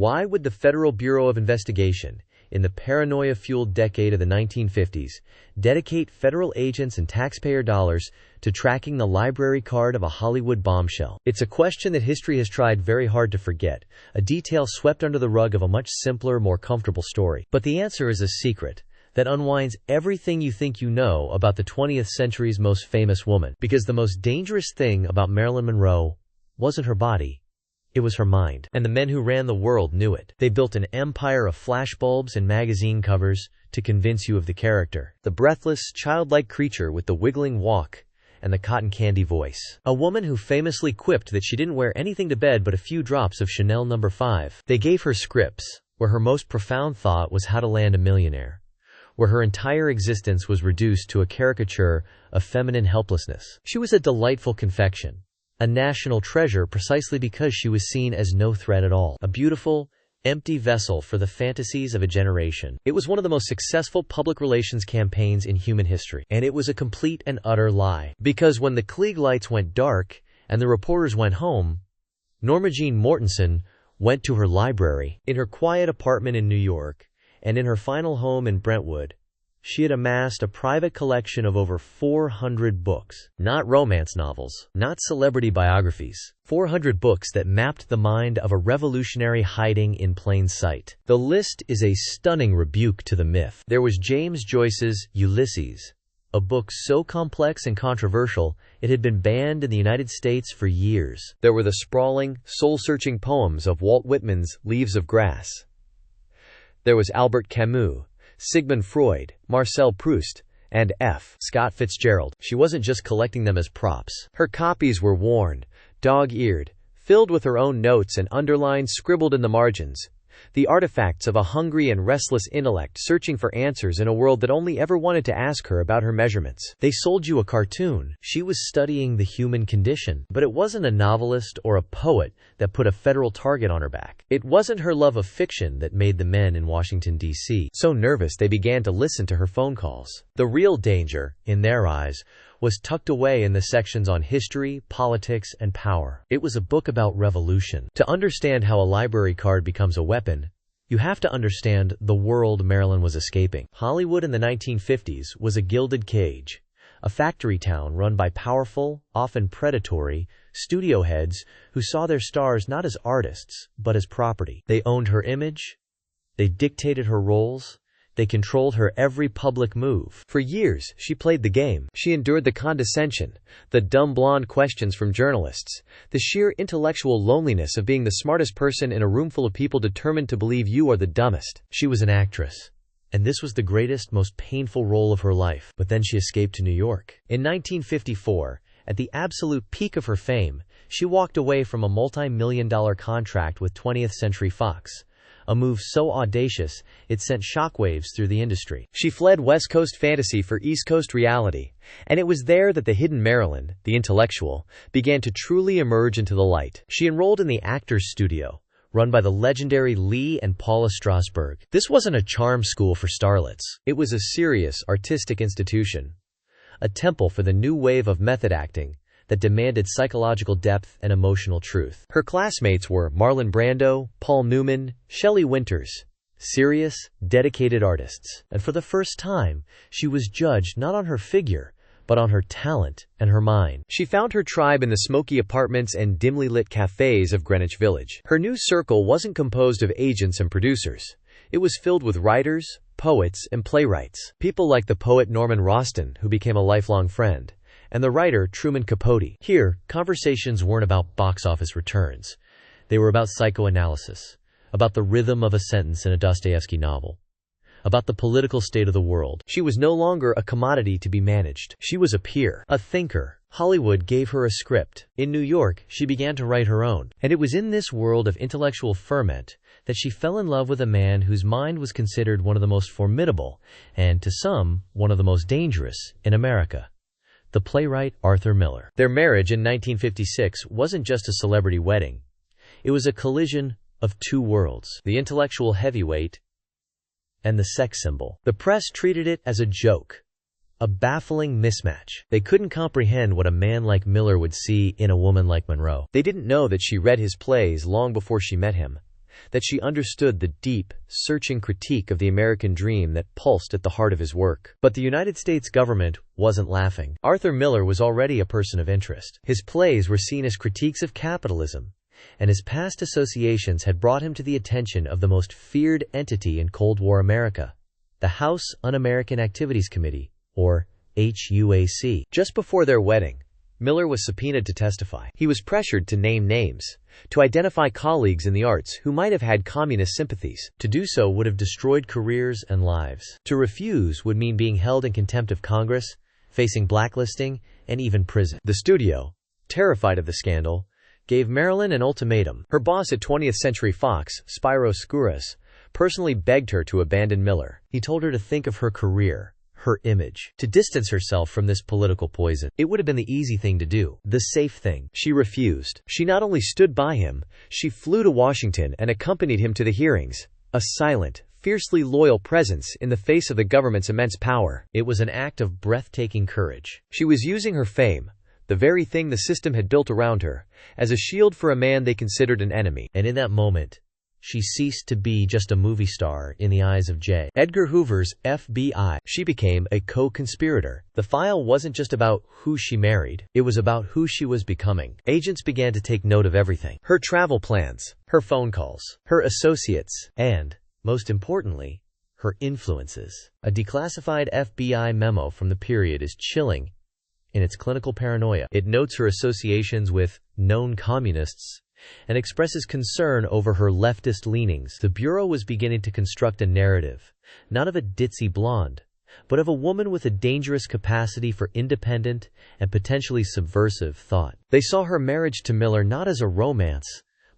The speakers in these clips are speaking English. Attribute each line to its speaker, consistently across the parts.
Speaker 1: why would the Federal Bureau of Investigation, in the paranoia-fueled decade of the 1950s, dedicate federal agents and taxpayer dollars to tracking the library card of a Hollywood bombshell? It's a question that history has tried very hard to forget, a detail swept under the rug of a much simpler, more comfortable story. But the answer is a secret that unwinds everything you think you know about the 20th century's most famous woman. Because the most dangerous thing about Marilyn Monroe wasn't her body, it was her mind. And the men who ran the world knew it. They built an empire of flashbulbs and magazine covers to convince you of the character. The breathless, childlike creature with the wiggling walk and the cotton candy voice. A woman who famously quipped that she didn't wear anything to bed but a few drops of Chanel No. 5. They gave her scripts, where her most profound thought was how to land a millionaire, where her entire existence was reduced to a caricature of feminine helplessness. She was a delightful confection, a national treasure precisely because she was seen as no threat at all. A beautiful, empty vessel for the fantasies of a generation. It was one of the most successful public relations campaigns in human history. And it was a complete and utter lie. Because when the Klieg lights went dark and the reporters went home, Norma Jean Mortensen went to her library. In her quiet apartment in New York, and in her final home in Brentwood, she had amassed a private collection of over 400 books. Not romance novels, not celebrity biographies. 400 books that mapped the mind of a revolutionary hiding in plain sight. The list is a stunning rebuke to the myth. There was James Joyce's Ulysses, a book so complex and controversial it had been banned in the United States for years. There were the sprawling, soul-searching poems of Walt Whitman's Leaves of Grass. There was Albert Camus, Sigmund Freud, Marcel Proust, and F. Scott Fitzgerald. She wasn't just collecting them as props. Her copies were worn, dog-eared, filled with her own notes and underlines scribbled in the margins, the artifacts of a hungry and restless intellect searching for answers in a world that only ever wanted to ask her about her measurements. They sold you a cartoon. She was studying the human condition. But it wasn't a novelist or a poet that put a federal target on her back. It wasn't her love of fiction that made the men in Washington, D.C. so nervous they began to listen to her phone calls. The real danger, in their eyes, was tucked away in the sections on history, politics, and power. It was a book about revolution. To understand how a library card becomes a weapon, you have to understand the world Marilyn was escaping. Hollywood in the 1950s was a gilded cage, a factory town run by powerful, often predatory, studio heads who saw their stars not as artists, but as property. They owned her image, they dictated her roles, they controlled her every public move. For years, she played the game. She endured the condescension, the dumb blonde questions from journalists, the sheer intellectual loneliness of being the smartest person in a room full of people determined to believe you are the dumbest. She was an actress, and this was the greatest, most painful role of her life. But then she escaped to New York. In 1954, at the absolute peak of her fame, she walked away from a multi-million-dollar contract with 20th Century Fox, a move so audacious it sent shockwaves through the industry. She fled West Coast fantasy for East Coast reality, and it was there that the hidden Marilyn, the intellectual, began to truly emerge into the light. She enrolled in the Actors Studio, run by the legendary Lee and Paula Strasberg. This wasn't a charm school for starlets. It was a serious, artistic institution, a temple for the new wave of method acting that demanded psychological depth and emotional truth. Her classmates were Marlon Brando, Paul Newman, Shelley Winters, serious, dedicated artists. And for the first time, she was judged not on her figure, but on her talent and her mind. She found her tribe in the smoky apartments and dimly lit cafes of Greenwich Village. Her new circle wasn't composed of agents and producers. It was filled with writers, poets, and playwrights. People like the poet Norman Roston, who became a lifelong friend, and the writer Truman Capote. Here, conversations weren't about box office returns. They were about psychoanalysis, about the rhythm of a sentence in a Dostoevsky novel, about the political state of the world. She was no longer a commodity to be managed. She was a peer, a thinker. Hollywood gave her a script. In New York, she began to write her own. And it was in this world of intellectual ferment that she fell in love with a man whose mind was considered one of the most formidable, and to some, one of the most dangerous, in America. The playwright Arthur Miller. Their marriage in 1956 wasn't just a celebrity wedding. It was a collision of two worlds, the intellectual heavyweight and the sex symbol. The press treated it as a joke, a baffling mismatch. They couldn't comprehend what a man like Miller would see in a woman like Monroe. They didn't know that she read his plays long before she met him, that she understood the deep, searching critique of the American dream that pulsed at the heart of his work. But the United States government wasn't laughing. Arthur Miller was already a person of interest. His plays were seen as critiques of capitalism, and his past associations had brought him to the attention of the most feared entity in Cold War America, the House Un-American Activities Committee, or HUAC. Just before their wedding, Miller was subpoenaed to testify. He was pressured to name names, to identify colleagues in the arts who might have had communist sympathies. To do so would have destroyed careers and lives. To refuse would mean being held in contempt of Congress, facing blacklisting, and even prison. The studio, terrified of the scandal, gave Marilyn an ultimatum. Her boss at 20th Century Fox, Spyro Skouras, personally begged her to abandon Miller. He told her to think of her career, her image, to distance herself from this political poison. It would have been the easy thing to do, the safe thing. She refused. She not only stood by him, she flew to Washington and accompanied him to the hearings, a silent, fiercely loyal presence in the face of the government's immense power. It was an act of breathtaking courage. She was using her fame, the very thing the system had built around her, as a shield for a man they considered an enemy. And in that moment, she ceased to be just a movie star in the eyes of J. Edgar Hoover's FBI. She became a co-conspirator. The file wasn't just about who she married, it was about who she was becoming. Agents began to take note of everything. Her travel plans, her phone calls, her associates, and, most importantly, her influences. A declassified FBI memo from the period is chilling in its clinical paranoia. It notes her associations with known communists and expresses concern over her leftist leanings. The Bureau was beginning to construct a narrative, not of a ditzy blonde, but of a woman with a dangerous capacity for independent and potentially subversive thought. They saw her marriage to Miller not as a romance,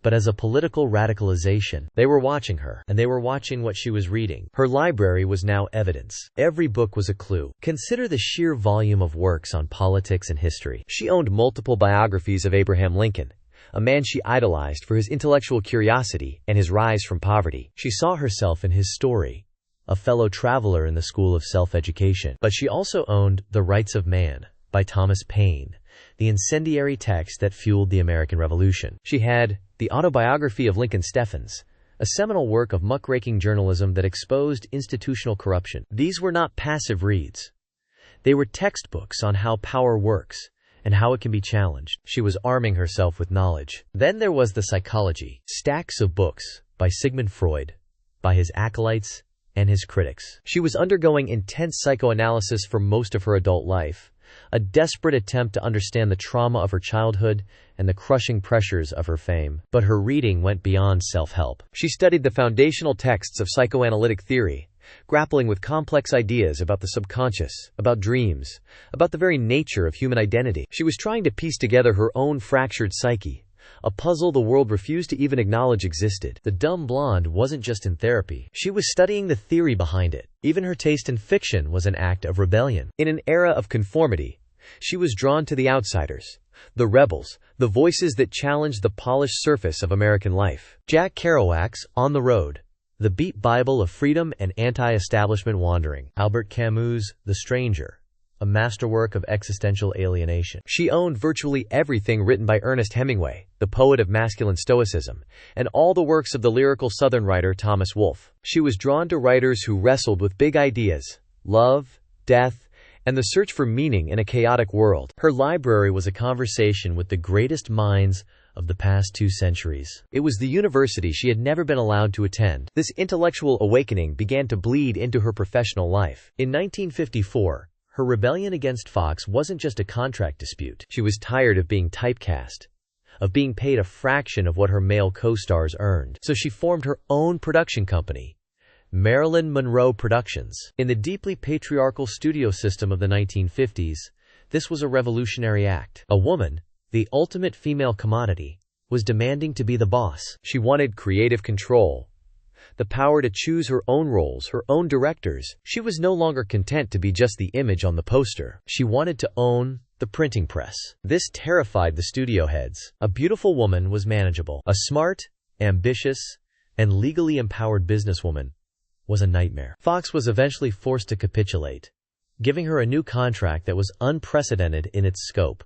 Speaker 1: but as a political radicalization. They were watching her, and they were watching what she was reading. Her library was now evidence. Every book was a clue. Consider the sheer volume of works on politics and history. She owned multiple biographies of Abraham Lincoln, a man she idolized for his intellectual curiosity and his rise from poverty. She saw herself in his story, a fellow traveler in the school of self-education. But she also owned The Rights of Man by Thomas Paine, the incendiary text that fueled the American Revolution. She had The Autobiography of Lincoln Steffens, a seminal work of muckraking journalism that exposed institutional corruption. These were not passive reads. They were textbooks on how power works and how it can be challenged. She was arming herself with knowledge. Then there was the psychology. Stacks of books by Sigmund Freud, by his acolytes and his critics. She was undergoing intense psychoanalysis for most of her adult life, a desperate attempt to understand the trauma of her childhood and the crushing pressures of her fame. But her reading went beyond self-help. She studied the foundational texts of psychoanalytic theory, grappling with complex ideas about the subconscious, about dreams, about the very nature of human identity. She was trying to piece together her own fractured psyche, a puzzle the world refused to even acknowledge existed. The dumb blonde wasn't just in therapy. She was studying the theory behind it. Even her taste in fiction was an act of rebellion. In an era of conformity, she was drawn to the outsiders, the rebels, the voices that challenged the polished surface of American life. Jack Kerouac's On the Road, the beat Bible of freedom and anti-establishment wandering. Albert Camus' The Stranger, a masterwork of existential alienation. She owned virtually everything written by Ernest Hemingway, the poet of masculine stoicism, and all the works of the lyrical Southern writer Thomas Wolfe. She was drawn to writers who wrestled with big ideas, love, death, and the search for meaning in a chaotic world. Her library was a conversation with the greatest minds of the past 2 centuries. It was the university she had never been allowed to attend. This intellectual awakening began to bleed into her professional life. In 1954, her rebellion against Fox wasn't just a contract dispute. She was tired of being typecast, of being paid a fraction of what her male co-stars earned. So she formed her own production company, Marilyn Monroe Productions. In the deeply patriarchal studio system of the 1950s, this was a revolutionary act. A woman, the ultimate female commodity, was demanding to be the boss. She wanted creative control, the power to choose her own roles, her own directors. She was no longer content to be just the image on the poster. She wanted to own the printing press. This terrified the studio heads. A beautiful woman was manageable. A smart, ambitious, and legally empowered businesswoman was a nightmare. Fox was eventually forced to capitulate, giving her a new contract that was unprecedented in its scope,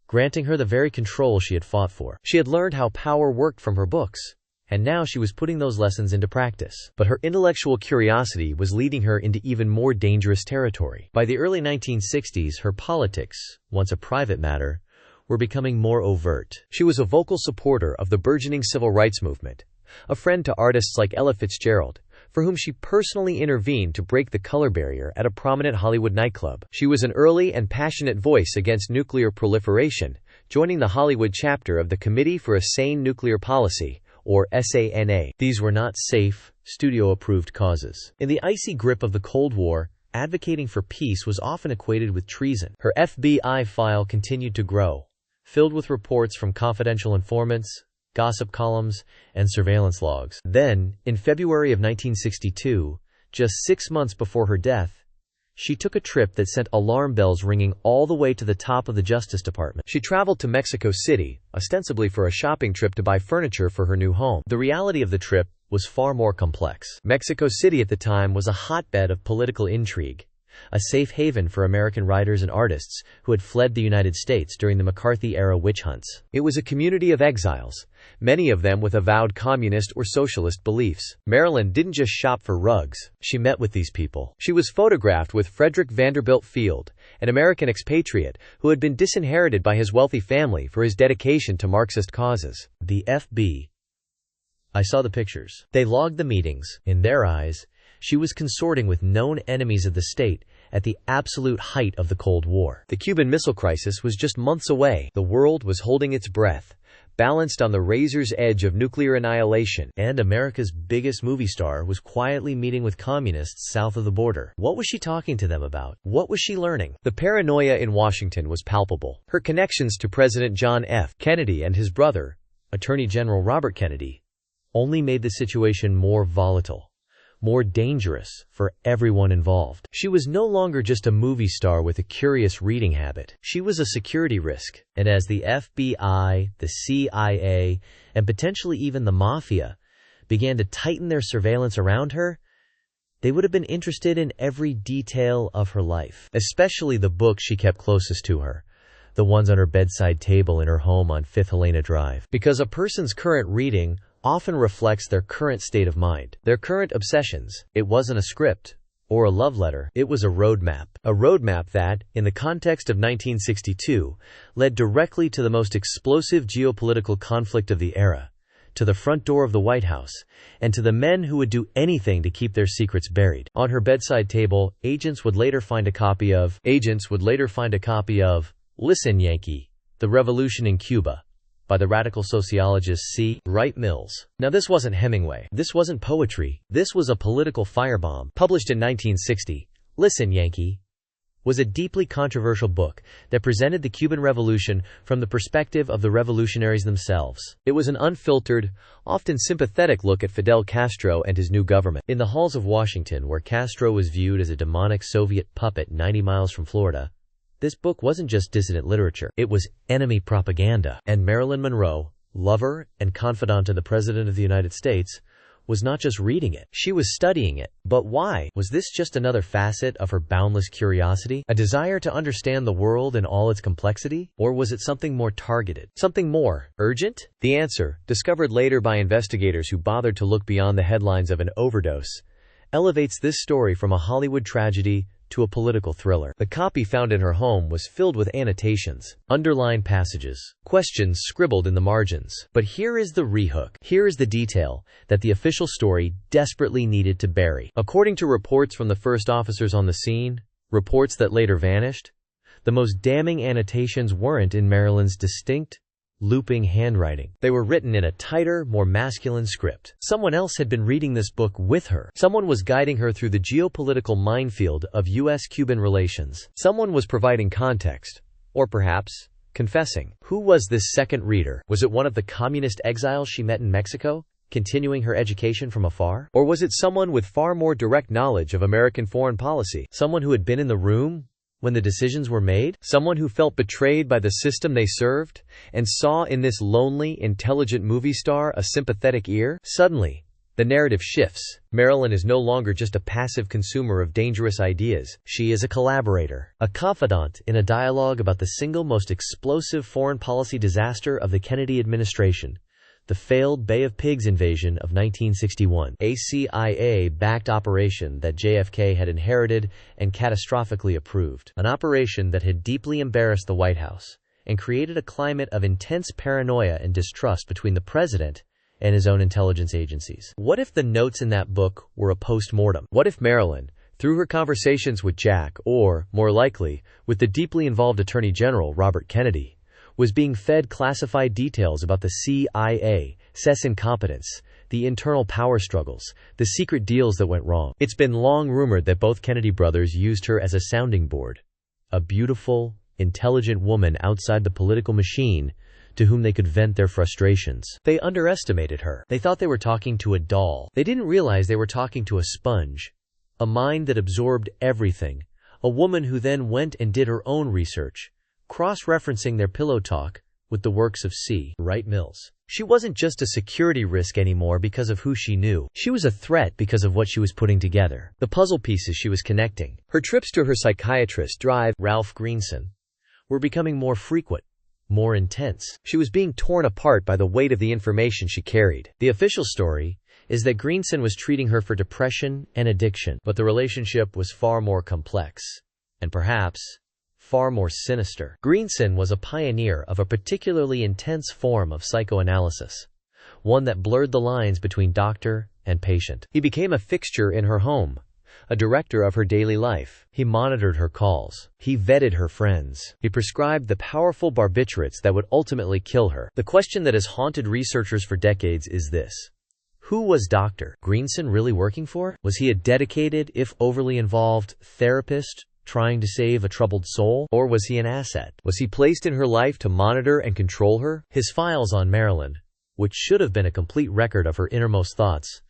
Speaker 1: granting her the very control she had fought for. She had learned how power worked from her books, and now she was putting those lessons into practice. But her intellectual curiosity was leading her into even more dangerous territory. By the early 1960s, her politics, once a private matter, were becoming more overt. She was a vocal supporter of the burgeoning civil rights movement, a friend to artists like Ella Fitzgerald, for whom she personally intervened to break the color barrier at a prominent Hollywood nightclub. She was an early and passionate voice against nuclear proliferation, joining the Hollywood chapter of the Committee for a Sane Nuclear Policy, or SANA. These were not safe, studio-approved causes. In the icy grip of the Cold War, advocating for peace was often equated with treason. Her FBI file continued to grow, filled with reports from confidential informants, gossip columns, and surveillance logs. Then, in February of 1962, just 6 months before her death, she took a trip that sent alarm bells ringing all the way to the top of the Justice Department. She traveled to Mexico City, ostensibly for a shopping trip to buy furniture for her new home. The reality of the trip was far more complex. Mexico City at the time was a hotbed of political intrigue, a safe haven for American writers and artists who had fled the United States during the McCarthy-era witch hunts. It was a community of exiles, many of them with avowed communist or socialist beliefs. Marilyn didn't just shop for rugs, she met with these people. She was photographed with Frederick Vanderbilt Field, an American expatriate who had been disinherited by his wealthy family for his dedication to Marxist causes. The FBI. I saw the pictures. They logged the meetings. In their eyes, she was consorting with known enemies of the state at the absolute height of the Cold War. The Cuban Missile Crisis was just months away. The world was holding its breath, balanced on the razor's edge of nuclear annihilation. And America's biggest movie star was quietly meeting with communists south of the border. What was she talking to them about? What was she learning? The paranoia in Washington was palpable. Her connections to President John F. Kennedy and his brother, Attorney General Robert Kennedy, only made the situation more volatile, more dangerous for everyone involved. She was no longer just a movie star with a curious reading habit. She was a security risk, and as the FBI, the CIA, and potentially even the Mafia began to tighten their surveillance around her, they would have been interested in every detail of her life, especially the books she kept closest to her, the ones on her bedside table in her home on Fifth Helena Drive. Because a person's current reading often reflects their current state of mind, their current obsessions. It wasn't a script or a love letter. It was a roadmap. A roadmap that, in the context of 1962, led directly to the most explosive geopolitical conflict of the era, to the front door of the White House, and to the men who would do anything to keep their secrets buried. On her bedside table, agents would later find a copy of Listen, Yankee, The Revolution in Cuba, by the radical sociologist C. Wright Mills. Now this wasn't Hemingway. This wasn't poetry. This was a political firebomb. Published in 1960, Listen, Yankee was a deeply controversial book that presented the Cuban Revolution from the perspective of the revolutionaries themselves. It was an unfiltered, often sympathetic look at Fidel Castro and his new government. In the halls of Washington, where Castro was viewed as a demonic Soviet puppet 90 miles from Florida, this book wasn't just dissident literature, it was enemy propaganda. And Marilyn Monroe, lover and confidant of the President of the United States, was not just reading it, she was studying it. But why? Was this just another facet of her boundless curiosity? A desire to understand the world in all its complexity? Or was it something more targeted? Something more urgent? The answer, discovered later by investigators who bothered to look beyond the headlines of an overdose, elevates this story from a Hollywood tragedy to a political thriller. The copy found in her home was filled with annotations, underlined passages, questions scribbled in the margins. But here is the rehook. Here is the detail that the official story desperately needed to bury. According to reports from the first officers on the scene, reports that later vanished, the most damning annotations weren't in Marilyn's distinct, looping handwriting. They were written in a tighter, more masculine script. Someone else had been reading this book with her. Someone was guiding her through the geopolitical minefield of U.S.-Cuban relations. Someone was providing context, or perhaps confessing. Who was this second reader? Was it one of the communist exiles she met in Mexico, continuing her education from afar? Or was it someone with far more direct knowledge of American foreign policy? Someone who had been in the room when the decisions were made? Someone who felt betrayed by the system they served and saw in this lonely, intelligent movie star a sympathetic ear? Suddenly, the narrative shifts. Marilyn is no longer just a passive consumer of dangerous ideas. She is a collaborator, a confidant in a dialogue about the single most explosive foreign policy disaster of the Kennedy administration, the failed Bay of Pigs invasion of 1961, a CIA-backed operation that JFK had inherited and catastrophically approved, an operation that had deeply embarrassed the White House and created a climate of intense paranoia and distrust between the president and his own intelligence agencies. What if the notes in that book were a post-mortem? What if Marilyn, through her conversations with Jack, or, more likely, with the deeply involved Attorney General Robert Kennedy, was being fed classified details about the CIA's incompetence, the internal power struggles, the secret deals that went wrong? It's been long rumored that both Kennedy brothers used her as a sounding board, a beautiful, intelligent woman outside the political machine to whom they could vent their frustrations. They underestimated her. They thought they were talking to a doll. They didn't realize they were talking to a sponge, a mind that absorbed everything, a woman who then went and did her own research, cross-referencing their pillow talk with the works of C. Wright Mills. She wasn't just a security risk anymore because of who she knew. She was a threat because of what she was putting together, the puzzle pieces she was connecting. Her trips to her psychiatrist, Drive Ralph Greenson, were becoming more frequent, more intense. She was being torn apart by the weight of the information she carried. The official story is that Greenson was treating her for depression and addiction, but the relationship was far more complex, and perhaps far more sinister. Greenson was a pioneer of a particularly intense form of psychoanalysis, one that blurred the lines between doctor and patient. He became a fixture in her home, a director of her daily life. He monitored her calls. He vetted her friends. He prescribed the powerful barbiturates that would ultimately kill her. The question that has haunted researchers for decades is this: who was Dr. Greenson really working for? Was he a dedicated, if overly involved, therapist trying to save a troubled soul? Or was he an asset? Was he placed in her life to monitor and control her? His files on Marilyn, which should have been a complete record of her innermost thoughts,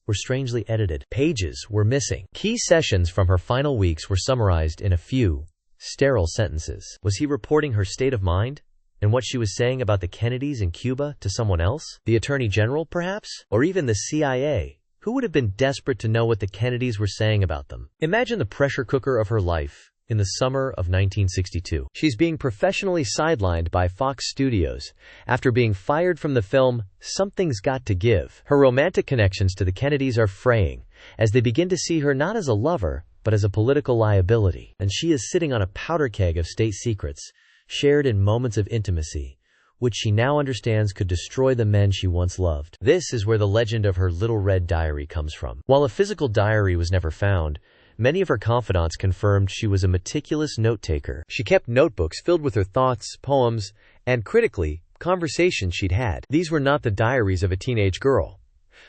Speaker 1: were strangely edited. Pages were missing. Key sessions from her final weeks were summarized in a few sterile sentences. Was he reporting her state of mind and what she was saying about the Kennedys in Cuba to someone else? The Attorney General, perhaps? Or even the CIA? Who would have been desperate to know what the Kennedys were saying about them? Imagine the pressure cooker of her life in the summer of 1962. She's being professionally sidelined by Fox Studios after being fired from the film Something's Got to Give. Her romantic connections to the Kennedys are fraying as they begin to see her not as a lover, but as a political liability. And she is sitting on a powder keg of state secrets, shared in moments of intimacy, which she now understands could destroy the men she once loved. This is where the legend of her Little Red Diary comes from. While a physical diary was never found, many of her confidants confirmed she was a meticulous note-taker. She kept notebooks filled with her thoughts, poems, and, critically, conversations she'd had. These were not the diaries of a teenage girl,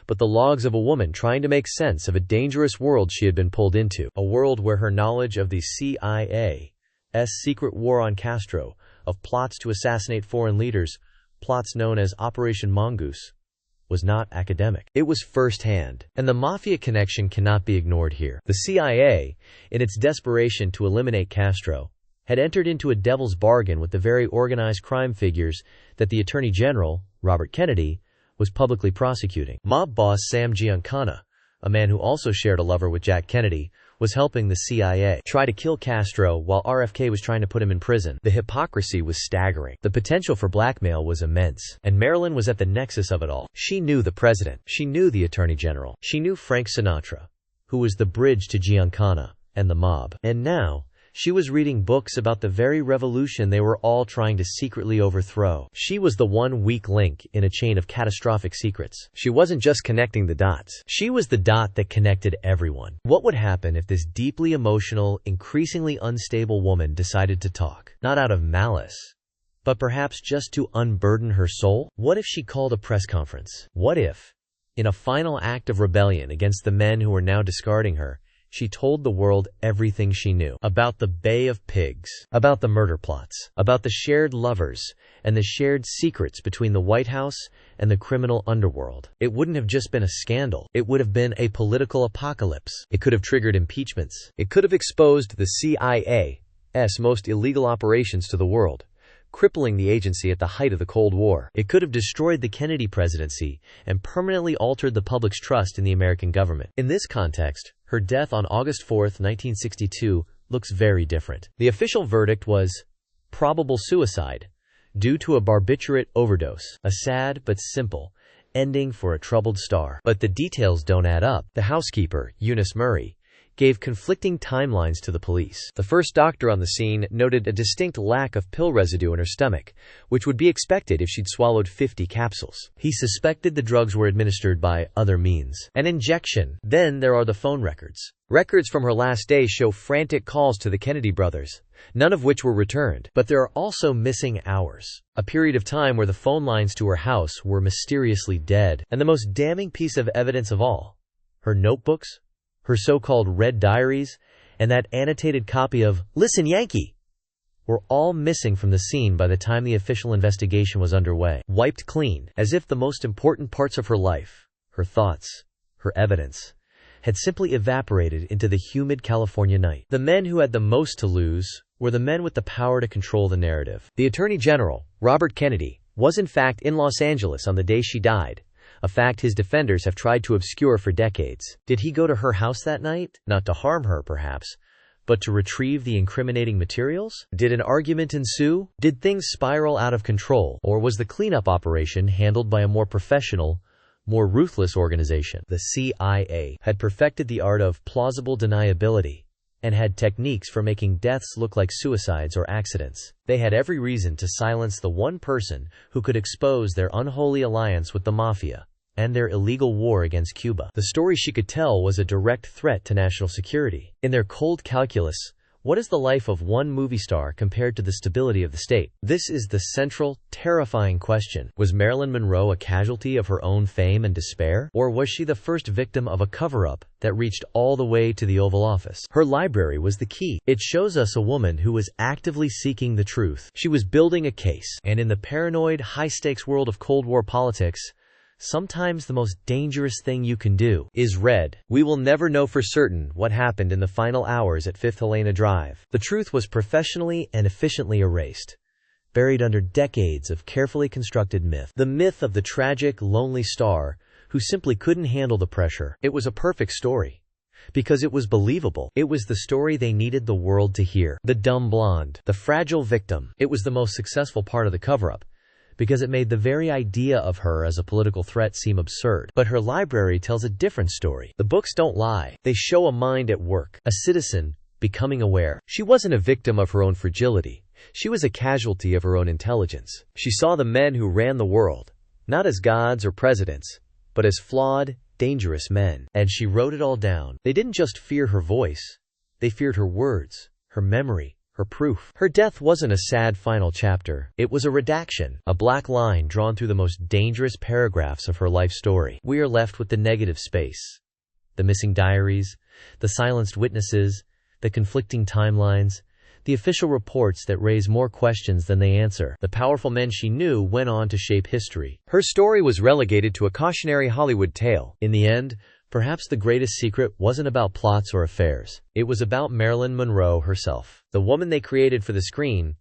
Speaker 1: but the logs of a woman trying to make sense of a dangerous world she had been pulled into. A world where her knowledge of the CIA's secret war on Castro, of plots to assassinate foreign leaders, plots known as Operation Mongoose, was not academic. It was firsthand. And the mafia connection cannot be ignored here. The CIA, in its desperation to eliminate Castro, had entered into a devil's bargain with the very organized crime figures that the Attorney General, Robert Kennedy, was publicly prosecuting. Mob boss Sam Giancana, a man who also shared a lover with Jack Kennedy, was helping the CIA try to kill Castro while RFK was trying to put him in prison. The hypocrisy was staggering. The potential for blackmail was immense. And Marilyn was at the nexus of it all. She knew the president. She knew the Attorney General. She knew Frank Sinatra, who was the bridge to Giancana and the mob. And now, she was reading books about the very revolution they were all trying to secretly overthrow. She was the one weak link in a chain of catastrophic secrets. She wasn't just connecting the dots. She was the dot that connected everyone. What would happen if this deeply emotional, increasingly unstable woman decided to talk? Not out of malice, but perhaps just to unburden her soul? What if she called a press conference? What if, in a final act of rebellion against the men who were now discarding her, she told the world everything she knew about the Bay of Pigs, about the murder plots, about the shared lovers, and the shared secrets between the White House and the criminal underworld? It wouldn't have just been a scandal. It would have been a political apocalypse. It could have triggered impeachments. It could have exposed the CIA's most illegal operations to the world, crippling the agency at the height of the Cold War. It could have destroyed the Kennedy presidency and permanently altered the public's trust in the American government. In this context, her death on August 4, 1962, looks very different. The official verdict was probable suicide due to a barbiturate overdose, a sad but simple ending for a troubled star. But the details don't add up. The housekeeper, Eunice Murray, gave conflicting timelines to the police. The first doctor on the scene noted a distinct lack of pill residue in her stomach, which would be expected if she'd swallowed 50 capsules. He suspected the drugs were administered by other means. An injection. Then there are the phone records. Records from her last days show frantic calls to the Kennedy brothers, none of which were returned. But there are also missing hours, a period of time where the phone lines to her house were mysteriously dead. And the most damning piece of evidence of all, her notebooks, her so-called red diaries, and that annotated copy of Listen Yankee were all missing from the scene by the time the official investigation was underway. Wiped clean, as if the most important parts of her life, her thoughts, her evidence, had simply evaporated into the humid California night. The men who had the most to lose were the men with the power to control the narrative. The Attorney General, Robert Kennedy, was in fact in Los Angeles on the day she died, a fact his defenders have tried to obscure for decades. Did he go to her house that night? Not to harm her, perhaps, but to retrieve the incriminating materials? Did an argument ensue? Did things spiral out of control? Or was the cleanup operation handled by a more professional, more ruthless organization? The CIA had perfected the art of plausible deniability and had techniques for making deaths look like suicides or accidents. They had every reason to silence the one person who could expose their unholy alliance with the mafia and their illegal war against Cuba. The story she could tell was a direct threat to national security. In their cold calculus, what is the life of one movie star compared to the stability of the state? This is the central, terrifying question. Was Marilyn Monroe a casualty of her own fame and despair? Or was she the first victim of a cover-up that reached all the way to the Oval Office? Her library was the key. It shows us a woman who was actively seeking the truth. She was building a case. And in the paranoid, high-stakes world of Cold War politics, sometimes the most dangerous thing you can do is read. We will never know for certain what happened in the final hours at 5th Helena Drive. The truth was professionally and efficiently erased, buried under decades of carefully constructed myth. The myth of the tragic, lonely star who simply couldn't handle the pressure. It was a perfect story, because it was believable. It was the story they needed the world to hear. The dumb blonde, the fragile victim. It was the most successful part of the cover-up, because it made the very idea of her as a political threat seem absurd. But her library tells a different story. The books don't lie. They show a mind at work, a citizen becoming aware. She wasn't a victim of her own fragility. She was a casualty of her own intelligence. She saw the men who ran the world, not as gods or presidents, but as flawed, dangerous men. And she wrote it all down. They didn't just fear her voice. They feared her words, her memory, her proof. Her death wasn't a sad final chapter. It was a redaction, a black line drawn through the most dangerous paragraphs of her life story. We are left with the negative space, the missing diaries, the silenced witnesses, the conflicting timelines, the official reports that raise more questions than they answer. The powerful men she knew went on to shape history. Her story was relegated to a cautionary Hollywood tale. In the end, perhaps the greatest secret wasn't about plots or affairs. It was about Marilyn Monroe herself. The woman they created for the screen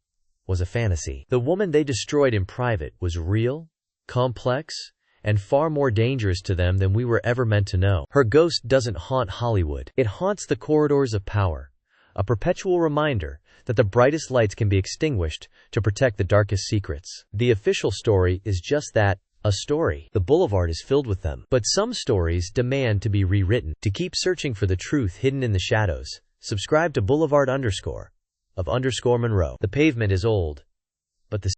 Speaker 1: was a fantasy. The woman they destroyed in private was real, complex, and far more dangerous to them than we were ever meant to know. Her ghost doesn't haunt Hollywood. It haunts the corridors of power, a perpetual reminder that the brightest lights can be extinguished to protect the darkest secrets. The official story is just that, a story. The boulevard is filled with them. But some stories demand to be rewritten. To keep searching for the truth hidden in the shadows, subscribe to Boulevard _ of _ Monroe. The pavement is old, but the